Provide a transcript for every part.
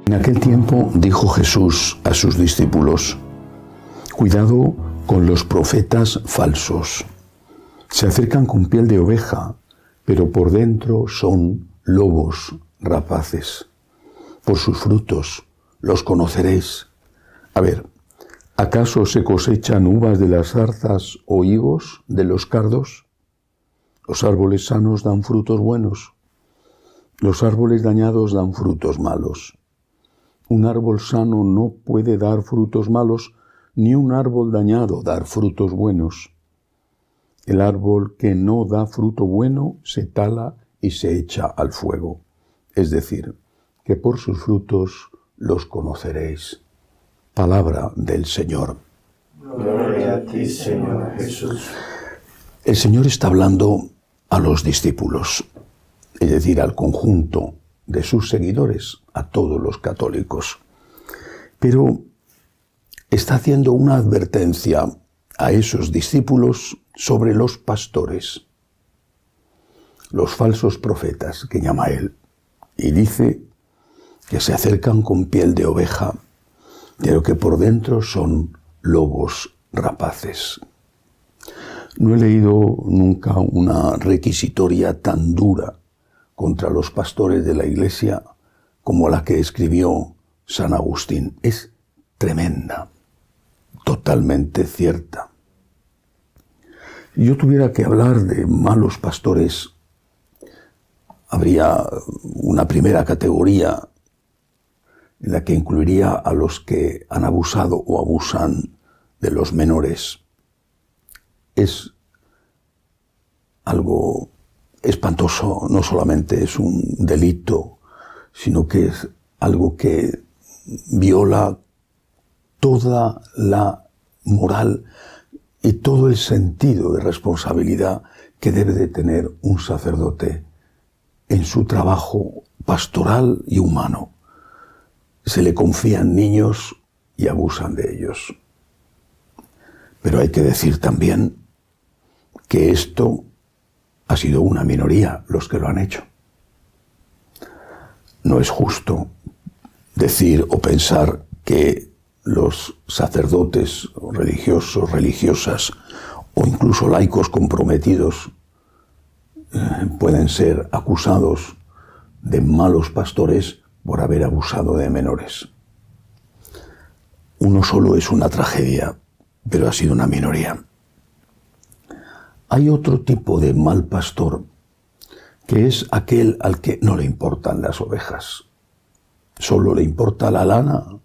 En aquel tiempo dijo Jesús a sus discípulos: cuidado con los profetas falsos. Se acercan con piel de oveja, pero por dentro son lobos rapaces. Por sus frutos los conoceréis. A ver, ¿acaso se cosechan uvas de las zarzas o higos de los cardos? Los árboles sanos dan frutos buenos. Los árboles dañados dan frutos malos. Un árbol sano no puede dar frutos malos, ni un árbol dañado dar frutos buenos. El árbol que no da fruto bueno se tala y se echa al fuego. Es decir, que por sus frutos los conoceréis. Palabra del Señor. Gloria a ti, Señor Jesús. El Señor está hablando a los discípulos, es decir, al conjunto de sus seguidores, a todos los católicos. Pero está haciendo una advertencia a esos discípulos sobre los pastores, los falsos profetas que llama él, y dice que se acercan con piel de oveja, pero que por dentro son lobos rapaces. No he leído nunca una requisitoria tan dura contra los pastores de la Iglesia como la que escribió San Agustín. Es tremenda, totalmente cierta. Si yo tuviera que hablar de malos pastores, habría una primera categoría en la que incluiría a los que han abusado o abusan de los menores. Es algo espantoso, no solamente es un delito, sino que es algo que viola toda la moral y todo el sentido de responsabilidad que debe de tener un sacerdote en su trabajo pastoral y humano. Se le confían niños y abusan de ellos. Pero hay que decir también que esto ha sido una minoría los que lo han hecho. No es justo decir o pensar que los sacerdotes religiosos, religiosas o incluso laicos comprometidos pueden ser acusados de malos pastores por haber abusado de menores. Uno solo es una tragedia, pero ha sido una minoría. Hay otro tipo de mal pastor, que es aquel al que no le importan las ovejas. Solo le importa la lana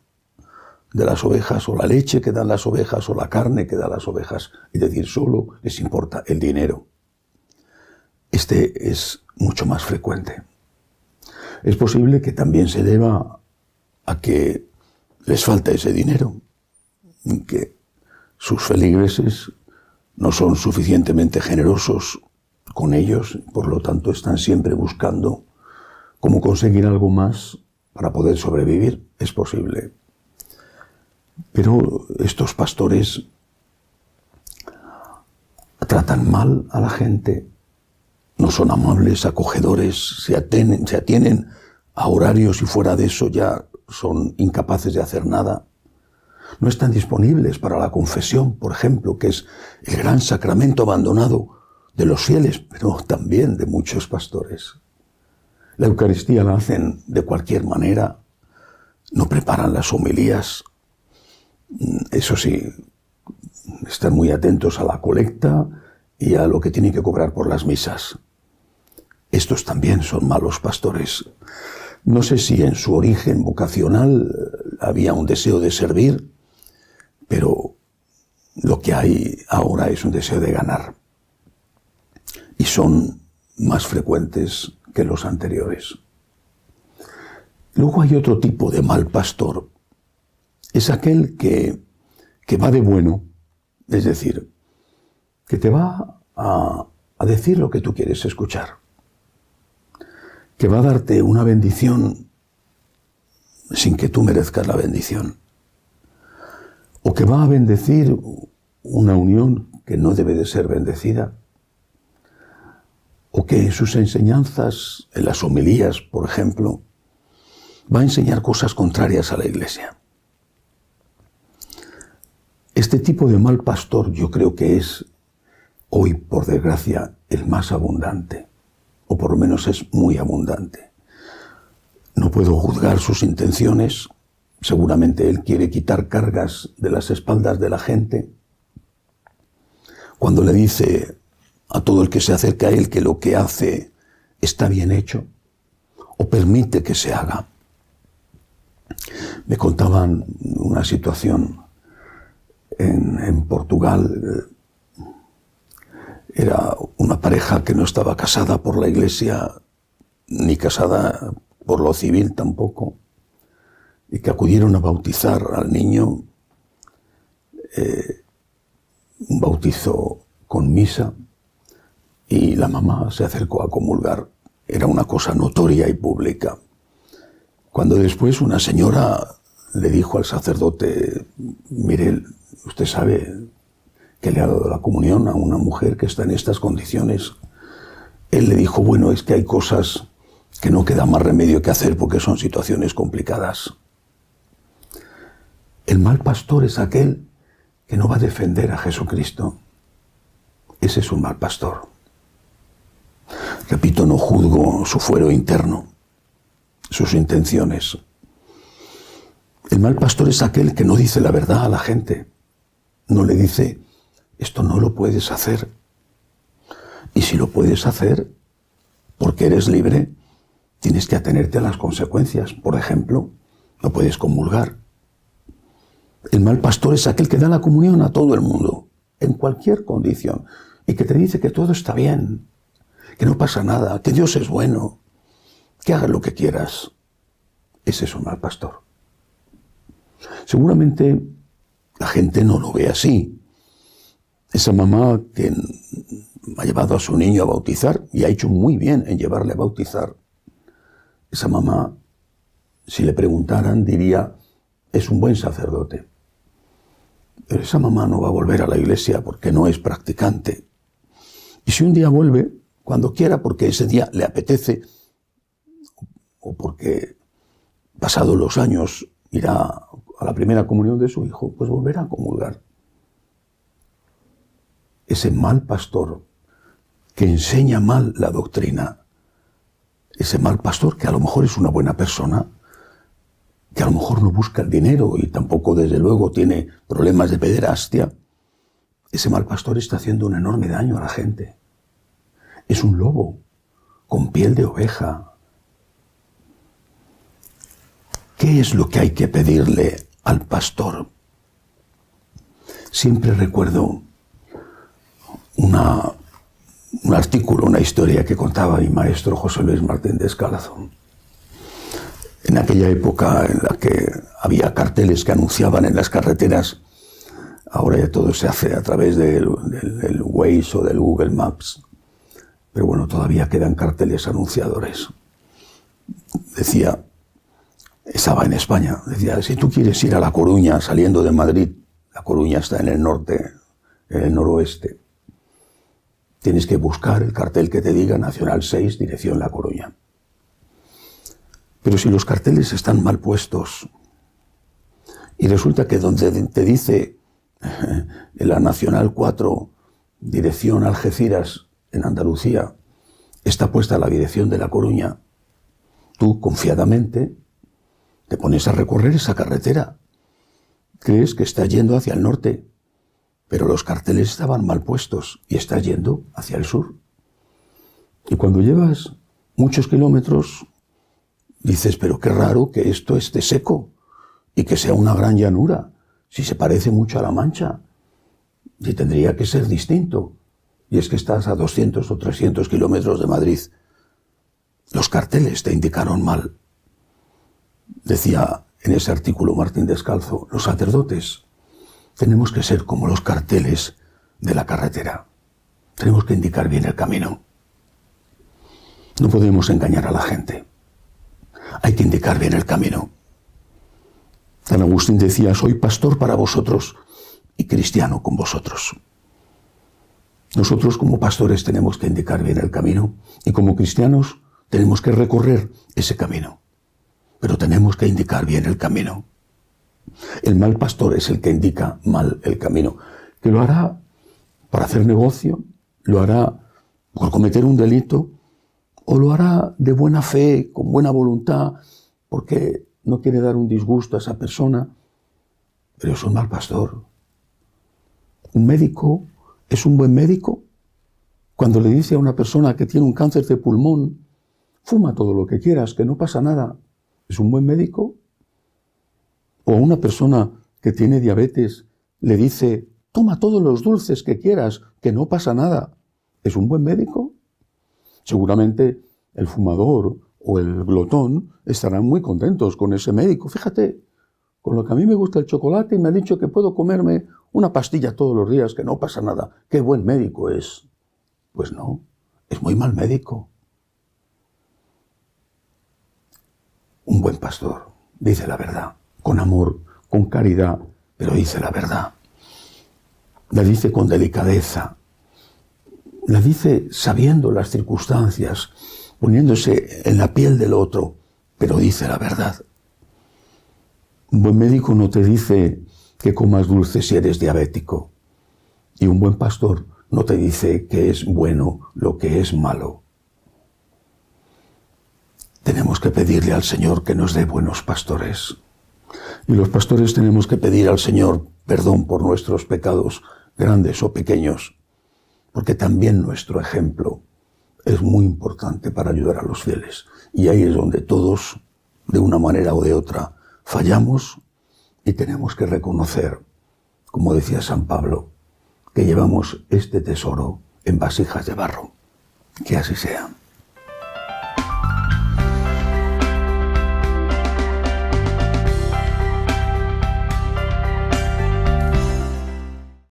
de las ovejas, o la leche que dan las ovejas, o la carne que dan las ovejas. Es decir, solo les importa el dinero. Este es mucho más frecuente. Es posible que también se deba a que les falta ese dinero, que sus feligreses no son suficientemente generosos con ellos, por lo tanto están siempre buscando cómo conseguir algo más para poder sobrevivir. Es posible. Pero estos pastores tratan mal a la gente, no son amables, acogedores, se atienen a horarios y fuera de eso ya son incapaces de hacer nada. No están disponibles para la confesión, por ejemplo, que es el gran sacramento abandonado de los fieles, pero también de muchos pastores. La Eucaristía la hacen de cualquier manera, no preparan las homilías. Eso sí, están muy atentos a la colecta y a lo que tienen que cobrar por las misas. Estos también son malos pastores. No sé si en su origen vocacional había un deseo de servir, pero lo que hay ahora es un deseo de ganar. Y son más frecuentes que los anteriores. Luego hay otro tipo de mal pastor. Es aquel que va de bueno, es decir, que te va a decir lo que tú quieres escuchar, que va a darte una bendición sin que tú merezcas la bendición, o que va a bendecir una unión que no debe de ser bendecida, o que en sus enseñanzas, en las homilías, por ejemplo, va a enseñar cosas contrarias a la Iglesia. Este tipo de mal pastor yo creo que es hoy, por desgracia, el más abundante, o por lo menos es muy abundante. No puedo juzgar sus intenciones, seguramente él quiere quitar cargas de las espaldas de la gente. Cuando le dice a todo el que se acerca a él que lo que hace está bien hecho, o permite que se haga. Me contaban una situación en Portugal. Era una pareja que no estaba casada por la Iglesia, ni casada por lo civil tampoco, y que acudieron a bautizar al niño, un bautizo con misa, y la mamá se acercó a comulgar. Era una cosa notoria y pública. Cuando después una señora le dijo al sacerdote: mire, usted sabe que le ha dado la comunión a una mujer que está en estas condiciones. Él le dijo: bueno, es que hay cosas que no queda más remedio que hacer porque son situaciones complicadas. El mal pastor es aquel que no va a defender a Jesucristo. Ese es un mal pastor. Repito, no juzgo su fuero interno, sus intenciones. El mal pastor es aquel que no dice la verdad a la gente. No le dice: esto no lo puedes hacer. Y si lo puedes hacer, porque eres libre, tienes que atenerte a las consecuencias. Por ejemplo, no puedes comulgar. El mal pastor es aquel que da la comunión a todo el mundo, en cualquier condición, y que te dice que todo está bien, que no pasa nada, que Dios es bueno, que hagas lo que quieras. Ese es un mal pastor. Seguramente la gente no lo ve así. Esa mamá que ha llevado a su niño a bautizar, y ha hecho muy bien en llevarle a bautizar, esa mamá, si le preguntaran, diría: es un buen sacerdote. Pero esa mamá no va a volver a la iglesia porque no es practicante. Y si un día vuelve, cuando quiera, porque ese día le apetece, o porque pasados los años irá a la primera comunión de su hijo, pues volverá a comulgar. Ese mal pastor que enseña mal la doctrina, ese mal pastor que a lo mejor es una buena persona, que a lo mejor no busca el dinero y tampoco desde luego tiene problemas de pederastia, ese mal pastor está haciendo un enorme daño a la gente. Es un lobo con piel de oveja. ¿Qué es lo que hay que pedirle al pastor? Siempre recuerdo un artículo, una historia que contaba mi maestro José Luis Martín Descalzo. En aquella época en la que había carteles que anunciaban en las carreteras, ahora ya todo se hace a través del Waze o del Google Maps, pero bueno, todavía quedan carteles anunciadores. Decía, estaba en España, decía: si tú quieres ir a La Coruña saliendo de Madrid, La Coruña está en el norte, en el noroeste, tienes que buscar el cartel que te diga Nacional 6, dirección La Coruña. Pero si los carteles están mal puestos y resulta que donde te dice en la Nacional 4, dirección Algeciras, en Andalucía, está puesta la dirección de La Coruña, tú confiadamente te pones a recorrer esa carretera. Crees que estás yendo hacia el norte, pero los carteles estaban mal puestos y estás yendo hacia el sur. Y cuando llevas muchos kilómetros, dices: pero qué raro que esto esté seco y que sea una gran llanura, si se parece mucho a La Mancha, si tendría que ser distinto. Y es que estás a 200 o 300 kilómetros de Madrid. Los carteles te indicaron mal. Decía en ese artículo Martín Descalzo: los sacerdotes tenemos que ser como los carteles de la carretera. Tenemos que indicar bien el camino. No podemos engañar a la gente. Hay que indicar bien el camino. San Agustín decía: soy pastor para vosotros y cristiano con vosotros. Nosotros como pastores tenemos que indicar bien el camino y como cristianos tenemos que recorrer ese camino. pero tenemos que indicar bien el camino. El mal pastor es el que indica mal el camino, que lo hará para hacer negocio, lo hará por cometer un delito, o lo hará de buena fe, con buena voluntad, porque no quiere dar un disgusto a esa persona, pero es un mal pastor. Un médico es un buen médico cuando le dice a una persona que tiene un cáncer de pulmón, fuma todo lo que quieras, que no pasa nada. ¿Es un buen médico? O a una persona que tiene diabetes le dice, toma todos los dulces que quieras, que no pasa nada. ¿Es un buen médico? Seguramente el fumador o el glotón estarán muy contentos con ese médico. Fíjate, con lo que a mí me gusta el chocolate y me ha dicho que puedo comerme una pastilla todos los días, que no pasa nada. ¡Qué buen médico es! Pues no, es muy mal médico. Un buen pastor dice la verdad, con amor, con caridad, pero dice la verdad. La dice con delicadeza, la dice sabiendo las circunstancias, poniéndose en la piel del otro, pero dice la verdad. Un buen médico no te dice que comas dulces si eres diabético. Y un buen pastor no te dice que es bueno lo que es malo. Tenemos que pedirle al Señor que nos dé buenos pastores. Y los pastores tenemos que pedir al Señor perdón por nuestros pecados, grandes o pequeños, porque también nuestro ejemplo es muy importante para ayudar a los fieles. Y ahí es donde todos, de una manera o de otra, fallamos y tenemos que reconocer, como decía San Pablo, que llevamos este tesoro en vasijas de barro. Que así sea.